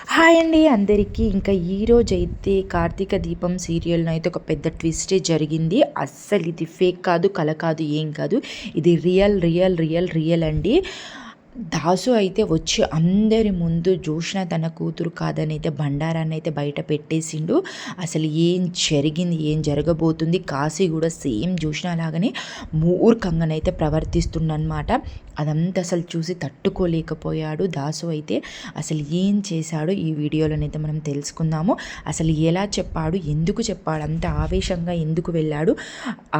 Hi అండి అందరికీ. ఇంకా ఈరోజైతే 'కార్తీక దీపం' సీరియల్‌లో అయితే ఒక పెద్ద ట్విస్టే జరిగింది. అస్సలు ఇది ఫేక్ కాదు, కల కాదు, ఏం కాదు. ఇది రియల్ రియల్ రియల్ రియల్ అండి. దాసు అయితే వచ్చి అందరి ముందు జోష్న తన కూతురు కాదని అయితే బండారాన్ని అయితే బయట పెట్టేసిండు. అసలు ఏం జరిగింది, ఏం జరగబోతుంది, కాశీ కూడా సేమ్ జోష్న లాగానే మూర్ఖంగానైతే ప్రవర్తిస్తుండనమాట. అదంతా అసలు చూసి తట్టుకోలేకపోయాడు దాసు అయితే. అసలు ఏం చేశాడో ఈ వీడియోలోనైతే మనం తెలుసుకుందాము. అసలు ఎలా చెప్పాడు, ఎందుకు చెప్పాడు, అంత ఆవేశంగా ఎందుకు వెళ్ళాడు.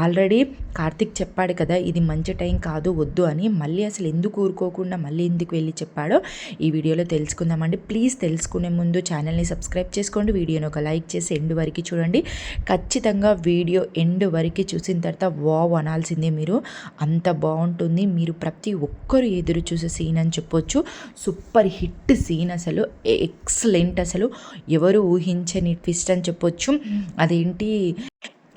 ఆల్రెడీ కార్తీక్ చెప్పాడు కదా ఇది మంచి టైం కాదు, వద్దు అని. మళ్ళీ అసలు ఎందుకు ఊరుకోకుండా మళ్ళీ ఎందుకు వెళ్ళి చెప్పాడో ఈ వీడియోలో తెలుసుకుందామండి. ప్లీజ్ తెలుసుకునే ముందు ఛానల్ని సబ్స్క్రైబ్ చేసుకోండి, వీడియోని ఒక లైక్ చేసి ఎండ్ వరకు చూడండి. ఖచ్చితంగా వీడియో ఎండ్ వరకు చూసిన తర్వాత వావ్ అనాల్సిందే మీరు. అంత బాగుంటుంది. మీరు ప్రతి ఒక్కరు ఎదురు చూసే సీన్ అని చెప్పొచ్చు. సూపర్ హిట్ సీన్, అసలు ఎక్సలెంట్, అసలు ఎవరు ఊహించని ట్విస్ట్ అని చెప్పొచ్చు. అదేంటి,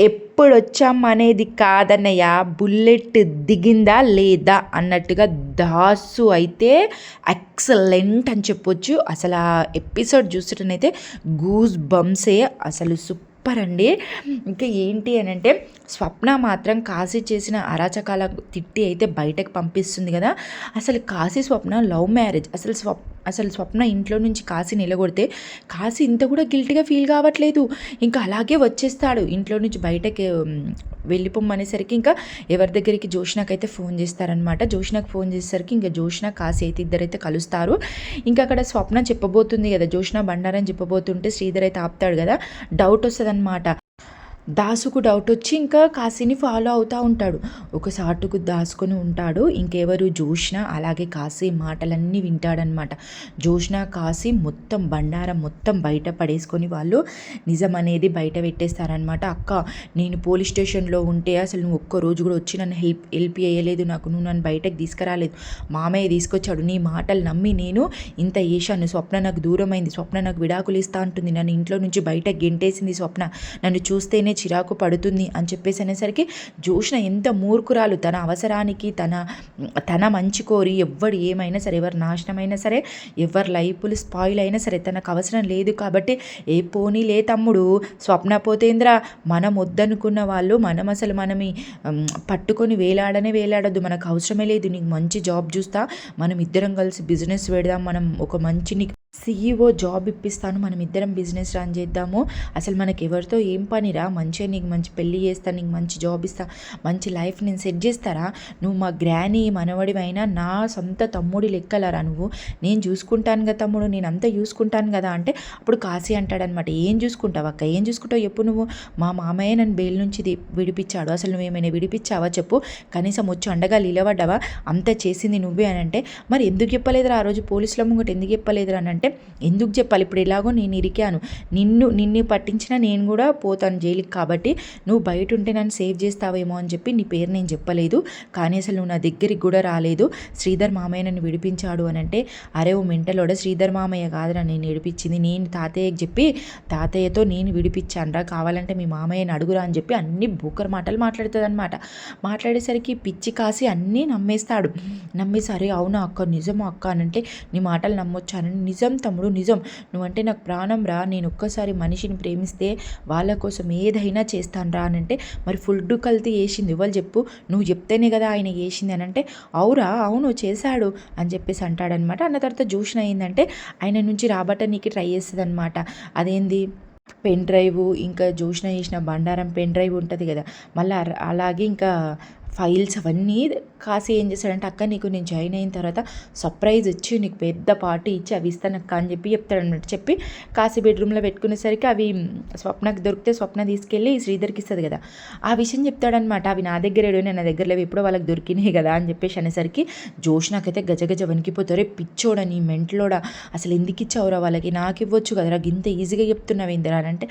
ఎప్పుడొచ్చాం అనేది కాదన్నయ్య, బుల్లెట్ దిగిందా లేదా అన్నట్టుగా దాసు అయితే ఎక్సలెంట్ అని చెప్పొచ్చు. అసలు ఆ ఎపిసోడ్ చూసేటనైతే గూస్ బంప్సే, అసలు సూపర్ అండి. ఇంకా ఏంటి అని అంటే, స్వప్న మాత్రం కాశీ చేసిన అరాచకాల తిట్టి అయితే బయటకు పంపిస్తుంది కదా. అసలు కాశీ స్వప్న లవ్ మ్యారేజ్. అసలు స్వప్న ఇంట్లో నుంచి కాశీ నిలగొడితే కాశీ ఇంత కూడా గిల్టీగా ఫీల్ కావట్లేదు. ఇంకా అలాగే వచ్చేస్తాడు ఇంట్లో నుంచి బయటకి వెళ్ళిపోమ్మనేసరికి ఇంకా ఎవరి దగ్గరికి జోష్నకైతే ఫోన్ చేస్తారనమాట. జోష్నకు ఫోన్ చేసేసరికి ఇంకా జోష్న కాశీ అయితే ఇద్దరైతే కలుస్తారు. ఇంకా అక్కడ స్వప్న చెప్పబోతుంది కదా, జోష్న బండారని చెప్పబోతుంటే శ్రీధర్ అయితే ఆపుతాడు కదా. డౌట్ వస్తుంది అనమాట. దాసుకు డౌట్ వచ్చి ఇంకా కాశీని ఫాలో అవుతూ ఉంటాడు. ఒక సాటుకు దాసుకొని ఉంటాడు. ఇంకెవరు, జోష్న అలాగే కాశీ మాటలన్నీ వింటాడనమాట. జోష్న కాశీ మొత్తం బండారం మొత్తం బయట పడేసుకొని వాళ్ళు నిజం అనేది బయట పెట్టేస్తారనమాట. అక్క, నేను పోలీస్ స్టేషన్లో ఉంటే అసలు నువ్వు ఒక్కరోజు కూడా వచ్చి నన్ను హెల్ప్ చేయలేదు, నువ్వు నన్ను బయటకు తీసుకురాలేదు, మామయ్య తీసుకొచ్చాడు. నీ మాటలు నమ్మి నేను ఇంత చేశాను. స్వప్న నాకు దూరమైంది, స్వప్న నాకు విడాకులు ఇస్తా అంటుంది, నన్ను ఇంట్లో నుంచి బయట గెంటేసింది స్వప్న, నన్ను చూస్తేనే చిరాకు పడుతుంది అని చెప్పేసి అనేసరికి జోష్న ఎంత మూర్ఖురాలు. తన అవసరానికి తన మంచి కోరి ఎవ్వడు ఏమైనా సరే, ఎవరు నాశనమైనా సరే, ఎవరి లైఫ్లు స్పాయిల్ అయినా సరే తనకు అవసరం లేదు కాబట్టి ఏ పోనీలే తమ్ముడు, స్వప్న పోతేంద్ర, మనం వద్దనుకున్న వాళ్ళు మనం పట్టుకొని వేలాడొద్దు, మనకు అవసరమే లేదు, నీకు మంచి జాబ్ చూస్తా, మనం ఇద్దరం కలిసి బిజినెస్ పెడదాం, మనం ఒక మంచి నీకు CEO జాబ్ ఇప్పిస్తాను, మనం ఇద్దరం బిజినెస్ రన్ చేద్దాము, అసలు మనకి ఎవరితో ఏం పనిరా, మంచిగా నీకు మంచి పెళ్ళి చేస్తాను, నీకు మంచి జాబ్ ఇస్తా, మంచి లైఫ్ నేను సెట్ చేస్తారా, నువ్వు మా గ్రానీ మనవడివైనా నా సొంత తమ్ముడి లెక్కలరా నువ్వు, నేను చూసుకుంటాను కదా తమ్ముడు, నేను అంతా చూసుకుంటాను కదా అంటే అప్పుడు కాశీ అంటాడనమాట. ఏం చూసుకుంటావు అక్క, ఏం చూసుకుంటావు చెప్పు, నువ్వు మా మామయ్య నన్ను బెయిల్ నుంచి విడిపించాడు, అసలు నువ్వేమైనా విడిపించావా చెప్పు, కనీసం వచ్చి అండగా నిలబడ్డావా, అంతా చేసింది నువ్వే అని అంటే, మరి ఎందుకు చెప్పలేదురా ఆ రోజు పోలీసుల ముంగట, ఎందుకు చెప్పలేదురా అని అంటే, ఎందుకు చెప్పాలి, ఇప్పుడు ఎలాగో నేను ఇరికాను, నిన్ను పట్టించినా నేను కూడా పోతాను జైలుకి, కాబట్టి నువ్వు బయట ఉంటే నన్ను సేవ్ చేస్తావేమో అని చెప్పి నీ పేరు నేను చెప్పలేదు, కానీ అసలు నువ్వు నా దగ్గరికి కూడా రాలేదు, శ్రీధర్ మామయ్య నన్ను విడిపించాడు అని అంటే, అరే ఓ మెంటలోడ, శ్రీధర్ మామయ్య కాదురా నేను విడిపించింది, నేను తాతయ్యకి చెప్పి తాతయ్యతో నేను విడిపించానురా, కావాలంటే మీ మామయ్యని అడుగురా అని చెప్పి అన్ని బూకర్ మాటలు మాట్లాడుతుంది అనమాట. మాట్లాడేసరికి పిచ్చి కాసి అన్నీ నమ్మేస్తాడు. నమ్మేసరి అవునా అక్క, నిజమా అక్క అని అంటే, నీ మాటలు నమ్మొచ్చానని, నిజం తమ్ముడు నిజం, నువ్వంటే నాకు ప్రాణం రా, నేను ఒక్కసారి మనిషిని ప్రేమిస్తే వాళ్ళ కోసం ఏదైనా చేస్తాను రా అని అంటే, మరి ఫుడ్ కల్తీ వేసింది ఇవ్వాలి చెప్పు, నువ్వు చెప్తేనే కదా ఆయన వేసింది అని అంటే, అవును చేశాడు అని చెప్పేసి అంటాడనమాట. అన్న తర్వాత జోష్న అయిందంటే ఆయన నుంచి రాబట్టనీకి ట్రై చేస్తుంది అనమాట. అదేంది, పెన్ డ్రైవ్, ఇంకా జోష్న చేసిన బండారం పెన్ డ్రైవ్ ఉంటుంది కదా, మళ్ళీ అలాగే ఇంకా ఫైల్స్ అవన్నీ కాశీ ఏం చేస్తాడంటే, అక్క నీకు నేను జాయిన్ అయిన తర్వాత సర్ప్రైజ్ ఇచ్చి నీకు పెద్ద పార్టీ ఇచ్చి అవి ఇస్తానక్క అని చెప్తాడన్నట్టు. చెప్పి కాశీ బెడ్రూమ్లో పెట్టుకునేసరికి అవి స్వప్నకి దొరికితే స్వప్న తీసుకెళ్ళి శ్రీధర్కి ఇస్తుంది కదా, ఆ విషయం చెప్తాడనమాట. అవి నా దగ్గర ఏడు, నా దగ్గర లేవు, ఎప్పుడో వాళ్ళకి దొరికినాయి కదా అని చెప్పేసి అనేసరికి జోష్నకైతే గజగజ వణికిపోతారే, పిచ్చోడా నీ మెంటలోడా, అసలు ఎందుకు ఇచ్చావురా వాళ్ళకి, నాకు ఇవ్వచ్చు కదరా, ఇంత ఈజీగా చెప్తున్నావు ఏందిరా అని అంటే,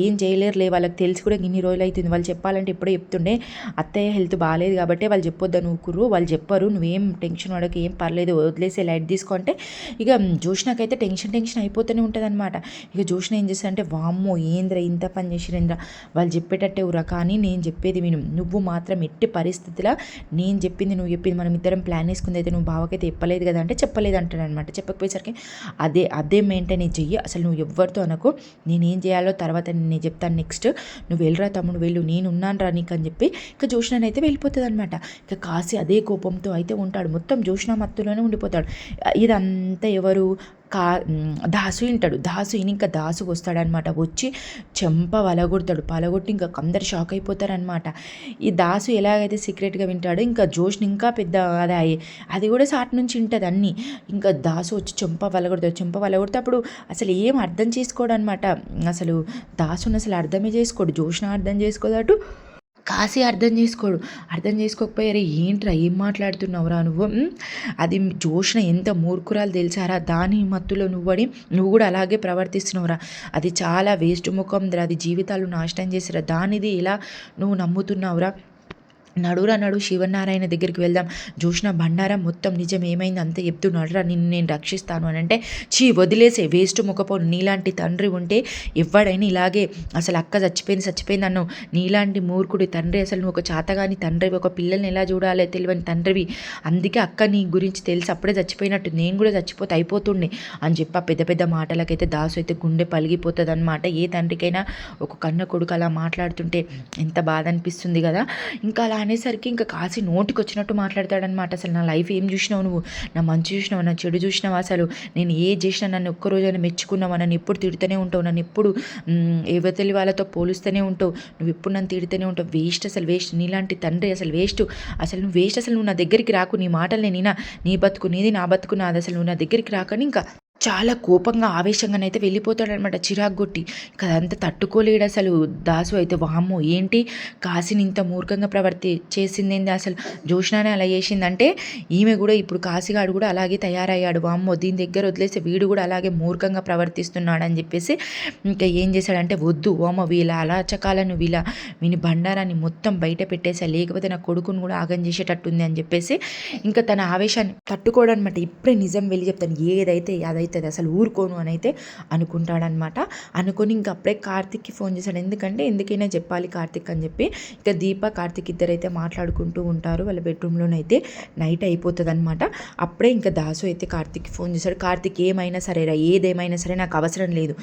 ఏం చేయలేరులే, వాళ్ళకి తెలిసి కూడా ఇన్ని రోజులు అవుతుంది, వాళ్ళు చెప్పాలంటే ఇప్పుడే చెప్తుండే, అత్తయ్య హెల్త్ బాలేదు కాబట్టి వాళ్ళు చెప్పొద్దని ఊరుకుర్రు, వాళ్ళు చెప్పరు, నువ్వేం టెన్షన్ పడకు, ఏం పర్లేదు, వదిలేసే లైట్ తీసుకుంటే ఇక జోష్నకైతే టెన్షన్ అయిపోతూనే ఉంటుందన్నమాట. ఇక జోష్న ఏం చేస్తారంటే, వామ్మో ఏంద్ర ఇంత పని చేసిరేంద్ర, వాళ్ళు చెప్పేటట్టే ఊరా, కానీ నేను చెప్పేది విను, నువ్వు మాత్రం ఎట్టి పరిస్థితిలో నేను చెప్పింది నువ్వు చెప్పింది మనం ఇద్దరం ప్లాన్ వేసుకుంది అయితే నువ్వు బావకైతే చెప్పలేదు కదా అంటే చెప్పలేదు అంటాడు అనమాట. చెప్పకపోయేసరికి అదే మెయింటైన్ చెయ్యి, అసలు నువ్వు ఎవరితో అనకు, నేనేం చేయాలో తర్వాత నేను చెప్తాను, నెక్స్ట్ నువ్వు వెళ్ళరా తమ్ముడు వెళ్ళు, నేను ఉన్నాను రా నీకు అని చెప్పి ఇక జోష్న అయితే వెళ్ళిపోతుంది అనమాట. ఇక కాశీ అదే కోపంతో అయితే ఉంటాడు, మొత్తం జోష్న మత్తులోనే ఉండిపోతాడు. ఇదంతా ఎవరు దాసు వింటాడు. దాసు ఇంకా దాసు వస్తాడనమాట. వచ్చి చెంప పలగొట్టి ఇంకా అందరు షాక్ అయిపోతారనమాట. ఈ దాసు ఎలాగైతే సీక్రెట్గా వింటాడో ఇంకా జోష్ని ఇంకా పెద్ద అది కూడా సాట్ నుంచి వింటుంది అన్నీ. ఇంకా దాసు వచ్చి చెంప పలగొడితే అప్పుడు అసలు ఏం అర్థం చేసుకోడు అనమాట. అసలు దాసుని అసలు అర్థమే చేసుకోడు, జోష్న అర్థం చేసుకోదటు కాశీ అర్థం చేసుకోకపోయారే, ఏంట్రా ఏం మాట్లాడుతున్నావురా నువ్వు, అది జోష్న ఎంత మూర్ఖురాలు తెలిసారా, దాని మత్తులో నువ్వు కూడా అలాగే ప్రవర్తిస్తున్నావురా, అది చాలా వేస్ట్ ముఖం, అది జీవితాలు నాశనం చేసిరా, దానిది ఇలా నువ్వు నమ్ముతున్నావురా, నడు శివనారాయణ దగ్గరికి వెళ్దాం, జోష్న బండారం మొత్తం నిజం ఏమైంది అంత చెప్తున్నాడురా, నిన్ను నేను రక్షిస్తాను అని అంటే, వదిలేసే వేస్ట్ ముఖపోను, నీలాంటి తండ్రి ఉంటే ఎవడైనా ఇలాగే, అసలు అక్క చచ్చిపోయింది అన్నావు, నీలాంటి మూర్ఖుడి తండ్రి, అసలు నువ్వు ఒక చాతగాని తండ్రివి, ఒక పిల్లల్ని ఎలా చూడాలో తెలియని తండ్రివి, అందుకే అక్క నీ గురించి తెలిసి అప్పుడే చచ్చిపోయినట్టు, నేను కూడా చచ్చిపోతే అయిపోతుండే అని చెప్పి ఆ పెద్ద మాటలకైతే దాసు అయితే గుండె పలిగిపోతుంది అనమాట. ఏ తండ్రికైనా ఒక కన్న కొడుకు అలా మాట్లాడుతుంటే ఎంత బాధ అనిపిస్తుంది కదా. ఇంకా అలా అనేసరికి ఇంకా కాశీ నోటికి వచ్చినట్టు మాట్లాడతాడనమాట. అసలు నా లైఫ్ ఏం చూసినావు నువ్వు, నా మంచి చూసినావు, నా చెడు చూసినావు, అసలు నేను ఏ చేసినా నన్ను ఒక్కరోజైనా మెచ్చుకున్నావు, నన్ను ఎప్పుడు తిడుతూనే ఉంటావు, నన్ను ఎప్పుడు యువతలి వాళ్ళతో పోలుస్తూనే ఉంటావు, నువ్వు ఎప్పుడు నన్ను తిడుతూనే ఉంటావు, వేస్ట్, నీలాంటి తండ్రి అసలు వేస్ట్, అసలు నువ్వు వేస్ట్, అసలు నువ్వు నా దగ్గరికి రాకు, నీ మాటలు నేను నీ బతుకు నీది, నా బతుకు నాది, అసలు నువ్వు నా దగ్గరికి రాకని ఇంకా చాలా కోపంగా ఆవేశంగానైతే వెళ్ళిపోతాడనమాట, చిరాకు కొట్టి. కదంతా తట్టుకోలేడు అసలు దాసు అయితే. వామ్మో ఏంటి కాశీని ఇంత మూర్ఖంగా చేసిందేంది, అసలు జోష్నానే అలా చేసిందంటే ఈమె కూడా ఇప్పుడు కాశీగాడు కూడా అలాగే తయారయ్యాడు, వామ్మో దీని దగ్గర వదిలేసి వీడు కూడా అలాగే మూర్ఖంగా ప్రవర్తిస్తున్నాడు అని చెప్పేసి ఇంకా ఏం చేశాడంటే, వద్దు వామ్మో వీళ్ళ అరాచకాలను వీని బండారాన్ని మొత్తం బయట పెట్టేసా, లేకపోతే నా కొడుకును కూడా ఆగం చేసేటట్టుంది అని చెప్పేసి ఇంకా తన ఆవేశాన్ని తట్టుకోవడనమాట. ఇప్పుడే నిజం వెళ్ళి చెప్తాను, ఏదైతే అదైతే అసలు ఊరుకోను అని అయితే అనుకుంటాడనమాట. అనుకొని ఇంక అప్పుడే కార్తిక్కి ఫోన్ చేశాడు, ఎందుకైనా చెప్పాలి కార్తిక్ అని చెప్పి ఇక దీప కార్తిక్ ఇద్దరైతే మాట్లాడుకుంటూ ఉంటారు వాళ్ళ బెడ్రూమ్లోనైతే. నైట్ అయిపోతుంది అనమాట. అప్పుడే ఇంకా దాసు అయితే కార్తిక్కి ఫోన్ చేశాడు, కార్తిక్ ఏమైనా సరేరా, ఏదేమైనా సరే నాకు అవసరం లేదు,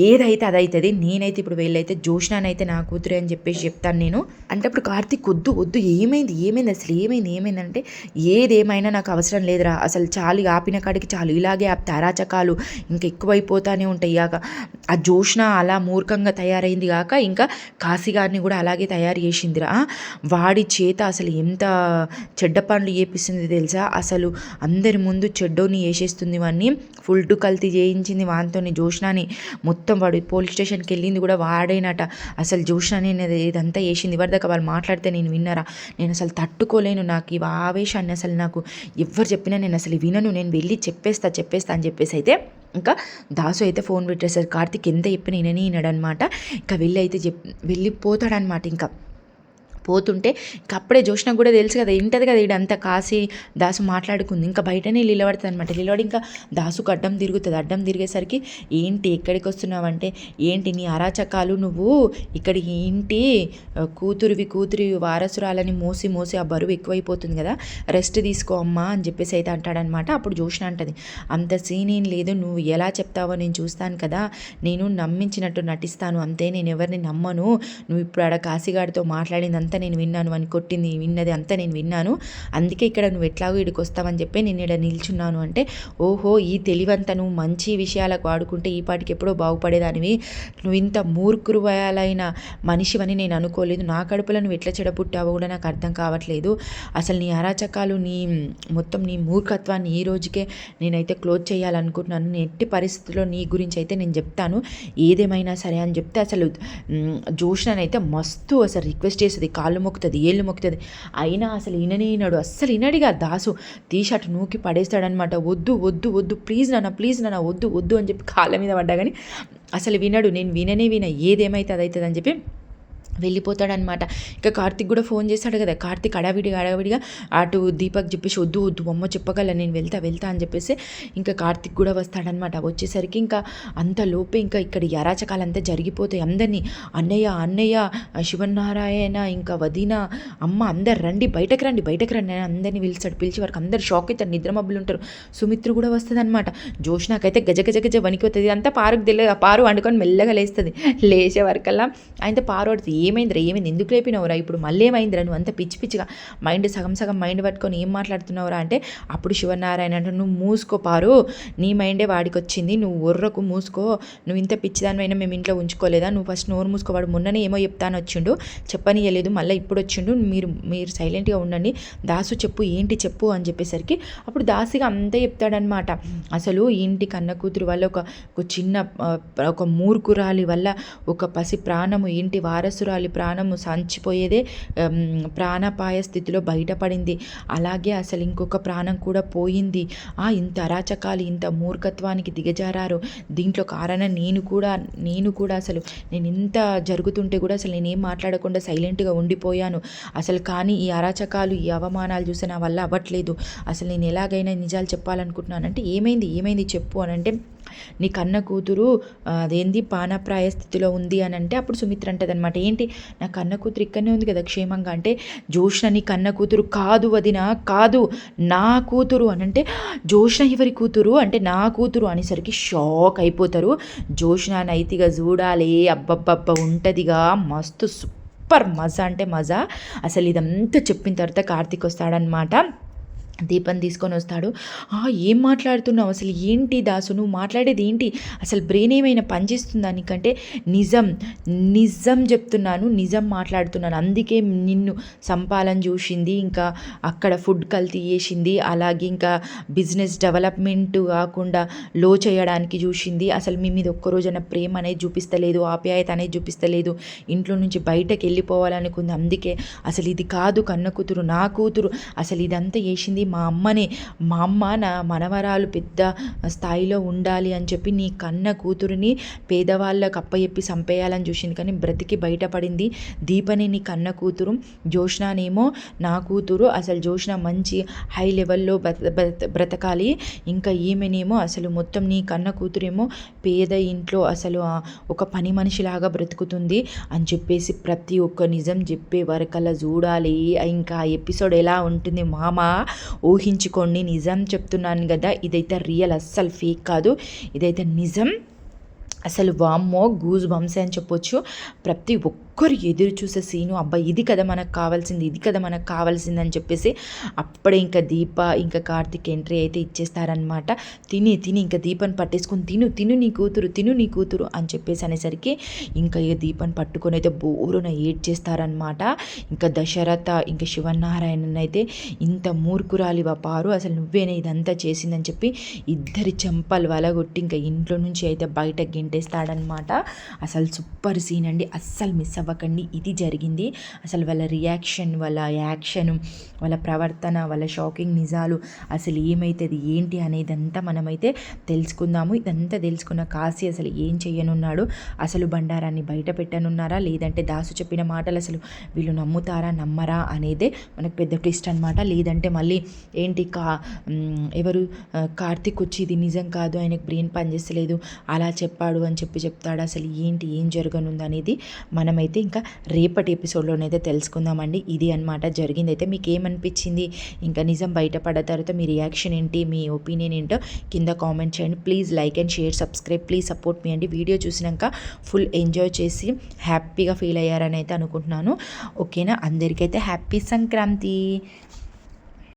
ఏదైతే అదైతుంది, నేనైతే ఇప్పుడు వెళ్ళైతే జోష్నానైతే నా కూతురే అని చెప్పేసి చెప్తాను నేను అంటే. అప్పుడు కార్తిక్ వద్దు ఏమైంది అసలు ఏమైందంటే, ఏదేమైనా నాకు అవసరం లేదురా, అసలు చాలు ఆపిన కాడికి చాలు, ఇలాగే ఆపితే అరాచకాలు ఇంకా ఎక్కువైపోతానే ఉంటాయి. ఇక ఆ జోష్న అలా మూర్ఖంగా తయారైంది కాక ఇంకా కాశీగారిని కూడా అలాగే తయారు చేసిందిరా, వాడి చేత అసలు ఎంత చెడ్డ పనులు చేపిస్తుంది తెలుసా, అసలు అందరి ముందు చెడ్డోని వేసేస్తుంది, వాడిని ఫుల్ కల్తీ చేయించింది వానితోని జోష్నాని, మొత్తం వాడు పోలీస్ స్టేషన్కి వెళ్ళింది కూడా వాడేనట, అసలు జోష్నాని ఇదంతా చేసింది. ఎవరిదాకా వాళ్ళు మాట్లాడితే నేను విన్నారా, నేను అసలు తట్టుకోలేను, నాకు ఈ ఆవేశాన్ని అసలు నాకు ఎవరు చెప్పినా నేను అసలు వినను, నేను వెళ్ళి చెప్పేస్తా అని చెప్పేసి అయితే ఇంకా దాసు అయితే ఫోన్ పెట్టేశారు. కార్తిక్ ఎంత చెప్పిన వినడనమాట. ఇంకా వెళ్ళిపోతాడనమాట. ఇంకా పోతుంటే ఇంక అప్పుడే జోష్నకు కూడా తెలుసు కదా, వింటది కదా ఇడంతా కాశీ దాసు మాట్లాడుకుంది. ఇంకా బయటనే నిలబడుతుంది అనమాట. నిలబడి ఇంకా దాసుకు అడ్డం తిరుగుతుంది. అడ్డం తిరిగేసరికి, ఏంటి ఎక్కడికి వస్తున్నావంటే, ఏంటి నీ అరాచకాలు, నువ్వు ఇక్కడ ఇంటి కూతురివి వారసురాలని మోసి ఆ బరువు ఎక్కువైపోతుంది కదా, రెస్ట్ తీసుకో అమ్మా అని చెప్పేసి అయితే అంటాడనమాట. అప్పుడు జోష్న అంటది, అంత సీన్ ఏం లేదు, నువ్వు ఎలా చెప్తావో నేను చూస్తాను కదా, నేను నమ్మించినట్టు నటిస్తాను అంతే, నేను ఎవరిని నమ్మను, నువ్వు ఇప్పుడు ఆడ కాశీగాడితో మాట్లాడింది అంతా నేను విన్నాను, అని విన్నది అంతా నేను విన్నాను, అందుకే ఇక్కడ నువ్వు ఎట్లాగో ఇక్కడికి వస్తావని చెప్పి నేను ఇక్కడ నిల్చున్నాను అంటే, ఓహో ఈ తెలివంతా నువ్వు మంచి విషయాలకు వాడుకుంటే ఈ పాటికి ఎప్పుడో బాగుపడేదానివి, నువ్వు ఇంత మూర్ఖురువయాలైన మనిషివని నేను అనుకోలేదు, నా కడుపులో నువ్వు ఎట్లా చెడపుట్టావో కూడా నాకు అర్థం కావట్లేదు, అసలు నీ అరాచకాలు మొత్తం నీ మూర్ఖత్వాన్ని ఈ రోజుకే నేనైతే క్లోజ్ చేయాలనుకుంటున్నాను, నేను ఎట్టి పరిస్థితుల్లో నీ గురించి అయితే నేను చెప్తాను, ఏదేమైనా సరే అని చెప్తే అసలు జోష్ననైతే మస్తు అసలు రిక్వెస్ట్ చేస్తుంది, కాళ్ళు మొక్కుతుంది, ఏళ్ళు మొక్కుతుంది, అయినా అసలు వినడు, అస్సలు వినడిగా. దాసు తీషర్ట్ నూకి పడేస్తాడనమాట. వద్దు ప్లీజ్ నాన్న వద్దు అని చెప్పి కాళ్ళ మీద పడ్డా కానీ అసలు వినడు. నేను విన ఏదేమైతే అదవుతుంది అని చెప్పి వెళ్ళిపోతాడనమాట. ఇక కార్తీక్ కూడా ఫోన్ చేస్తాడు కదా, కార్తీక్ హడావిడిగా అటు దీపక్ చెప్పేసి వద్దు అమ్మ చెప్పగల నేను వెళ్తా అని చెప్పేసి ఇంకా కార్తీక్ కూడా వస్తాడనమాట. వచ్చేసరికి ఇంకా అంతలోపే ఇంకా ఇక్కడ ఈ అరాచకాలంతా జరిగిపోతాయి. అందరినీ అన్నయ్య శివనారాయణ ఇంకా వదిన అమ్మ అందరు రండి బయటకు రండి అని అందరినీ పిలిచి వరకు అందరు షాక్ అవుతారు, నిద్రమబ్బులు ఉంటారు. సుమిత్ర కూడా వస్తుంది అనమాట. జోష్నాకైతే గజ వణికిపోతుంది. అంతా పారుకు తెలియదు, పారు వండుకొని మెల్లగా లేస్తుంది. లేచే వరకల్లా ఆయనతో పారు పడుతుంది. ఏమైంది ఎందుకు లేపినవురా, ఇప్పుడు మళ్ళీ ఏమైందిరా, నువ్వు అంత పిచ్చిగా మైండ్ సగం మైండ్ పట్టుకొని ఏం మాట్లాడుతున్నావురా అంటే అప్పుడు శివనారాయణ అంటే నువ్వు మూసుకో పారు, నీ మైండే వాడికి వచ్చింది, నువ్వు ఒర్రకు మూసుకో, నువ్వు ఇంత పిచ్చిదానివైనా మేము ఇంట్లో ఉంచుకోలేదా, నువ్వు ఫస్ట్ నోరు మూసుకోవాడు, మొన్ననే ఏమో చెప్తాను వచ్చిండు, చెప్పనియలేదు మళ్ళీ ఇప్పుడు వచ్చిండు, మీరు సైలెంట్గా ఉండండి, దాసు ఏంటి చెప్పు అని చెప్పేసరికి అప్పుడు దాసిగా అంతా చెప్తాడనమాట. అసలు ఇంటి కన్న కూతురు వల్ల ఒక చిన్న ఒక మూర్ఖురాలి వల్ల ఒక పసి ప్రాణము, ఇంటి వారసురాలి ప్రాణము సంచిపోయేదే ప్రాణాపాయ స్థితిలో బయటపడింది. అలాగే అసలు ఇంకొక ప్రాణం కూడా పోయింది. ఇంత అరాచకాలు, ఇంత మూర్ఖత్వానికి దిగజారారు. దీంట్లో కారణం నేను కూడా అసలు నేను ఇంత జరుగుతుంటే కూడా అసలు నేనేం మాట్లాడకుండా సైలెంట్గా ఉండిపోయాను. అసలు కానీ ఈ అరాచకాలు, ఈ అవమానాలు చూసి నా వల్ల అవ్వట్లేదు. అసలు నేను ఎలాగైనా నిజాలు చెప్పాలనుకుంటున్నానంటే ఏమైంది చెప్పు అని అంటే నీ కన్న కూతురు అదేంది పానప్రాయ స్థితిలో ఉంది అని అంటే అప్పుడు సుమిత్ర అంటది అనమాట. ఏంటి నా కన్న కూతురు ఇక్కడనే ఉంది కదా క్షేమంగా అంటే జోష్న నీ కన్న కూతురు కాదు వదిన, కాదు నా కూతురు అని అంటే జోష్న ఎవరి కూతురు అంటే నా కూతురు అనేసరికి షాక్ అయిపోతారు. జోష్న నైతిగా చూడాలి, అబ్బబ్బబ్బ ఉంటదిగా మస్తు సూపర్ మజా అంటే మజా. అసలు ఇదంతా చెప్పిన తర్వాత కార్తీక్ వస్తాడనమాట. దీపం తీసుకొని వస్తాడు. ఏం మాట్లాడుతున్నావు అసలు, ఏంటి దాసు నువ్వు మాట్లాడేది ఏంటి, అసలు బ్రెయిన్ ఏమైనా పనిచేస్తుందా నీకంటే నిజం చెప్తున్నాను, నిజం మాట్లాడుతున్నాను, అందుకే నిన్ను సంపాలని చూసింది, ఇంకా అక్కడ ఫుడ్ కల్తీ చేసింది, అలాగే ఇంకా బిజినెస్ డెవలప్మెంట్ కాకుండా లో చేయడానికి చూసింది, అసలు మీ మీద ఒక్కరోజైనా ప్రేమ అనేది చూపిస్తలేదు, ఆప్యాయత అనేది చూపిస్తలేదు, ఇంట్లో నుంచి బయటకు వెళ్ళిపోవాలనుకుంది, అందుకే అసలు ఇది కాదు కన్న కూతురు నా కూతురు, అసలు ఇదంతా చేసింది మా అమ్మ నా మనవరాలు పెద్ద స్థాయిలో ఉండాలి అని చెప్పి నీ కన్న కూతురిని పేదవాళ్ళకు అప్పచెప్పి చంపేయాలని చూసింది, కానీ బ్రతికి బయటపడింది. దీపని నీ కన్న కూతురు, జోష్నానేమో నా కూతురు, అసలు జోష్న మంచి హై లెవెల్లో బ్రతకాలి, ఇంకా ఈమెనేమో అసలు మొత్తం నీ కన్న కూతురేమో పేద ఇంట్లో అసలు ఒక పని మనిషిలాగా బ్రతుకుతుంది అని చెప్పేసి ప్రతి ఒక్క నిజం చెప్పే వరకల్లా చూడాలి. ఇంకా ఎపిసోడ్ ఎలా ఉంటుంది మామ ఊహించుకోండి. నిజం చెప్తున్నాను కదా, ఇదైతే రియల్, అస్సలు ఫేక్ కాదు, ఇదైతే నిజం. అసలు వామ్మో గూజ్ బంప్స్ అని చెప్పొచ్చు. ప్రతి ఒక్కరు ఎదురు చూసే సీను, అబ్బా ఇది కదా మనకు కావాల్సింది అని చెప్పేసి అప్పుడే ఇంకా దీప ఇంకా కార్తీక్ ఎంట్రీ అయితే ఇచ్చేస్తారనమాట. తిని ఇంకా దీపని పట్టేసుకొని తిను నీ కూతురు అని చెప్పేసి అనేసరికి ఇంకా ఈ దీపని పట్టుకొని అయితే బోరున ఏడ్చేస్తారనమాట. ఇంకా దశరథ ఇంకా శివనారాయణ అయితే ఇంత మూర్ఖురాలివా పారు, అసలు నువ్వేనే ఇదంతా చేసిందని చెప్పి ఇద్దరి చెంపలు వలగొట్టి ఇంకా ఇంట్లో నుంచి అయితే బయట గెంటేస్తాడనమాట. అసలు సూపర్ సీన్ అండి, అస్సలు మిస్ అవ్వకండి. ఇది జరిగింది. అసలు వాళ్ళ రియాక్షన్, వాళ్ళ యాక్షన్, వాళ్ళ ప్రవర్తన, వాళ్ళ షాకింగ్ నిజాలు అసలు ఏమవుతుంది ఏంటి అనేదంతా మనమైతే తెలుసుకుందాము. ఇదంతా తెలుసుకున్న కాశీ అసలు ఏం చేయనున్నాడు, అసలు బండారాన్ని బయట పెట్టనున్నారా, లేదంటే దాసు చెప్పిన మాటలు అసలు వీళ్ళు నమ్మరా అనేదే మనకు పెద్ద ట్విస్ట్ అనమాట. లేదంటే మళ్ళీ ఏంటి ఎవరు కార్తీక్ వచ్చి ఇది నిజం కాదు, ఆయనకు బ్రెయిన్ పనిచేస్తలేదు అలా చెప్పాడు అని చెప్తాడు, అసలు ఏం జరగనుంది అనేది మనమైతే ఇంకా రేపటి ఎపిసోడ్లోనైతే తెలుసుకుందామండి. ఇది అనమాట జరిగిందైతే. మీకు ఏమనిపించింది, ఇంకా నిజం బయటపడ్డ తర్వాత మీ రియాక్షన్ ఏంటి, మీ ఒపీనియన్ ఏంటో కింద కామెంట్ చేయండి. Please like and share, subscribe, please support మీ అండి. వీడియో చూసినాక ఫుల్ ఎంజాయ్ చేసి హ్యాపీగా ఫీల్ అయ్యారని అయితే అనుకుంటున్నాను. ఓకేనా, అందరికైతే హ్యాపీ సంక్రాంతి.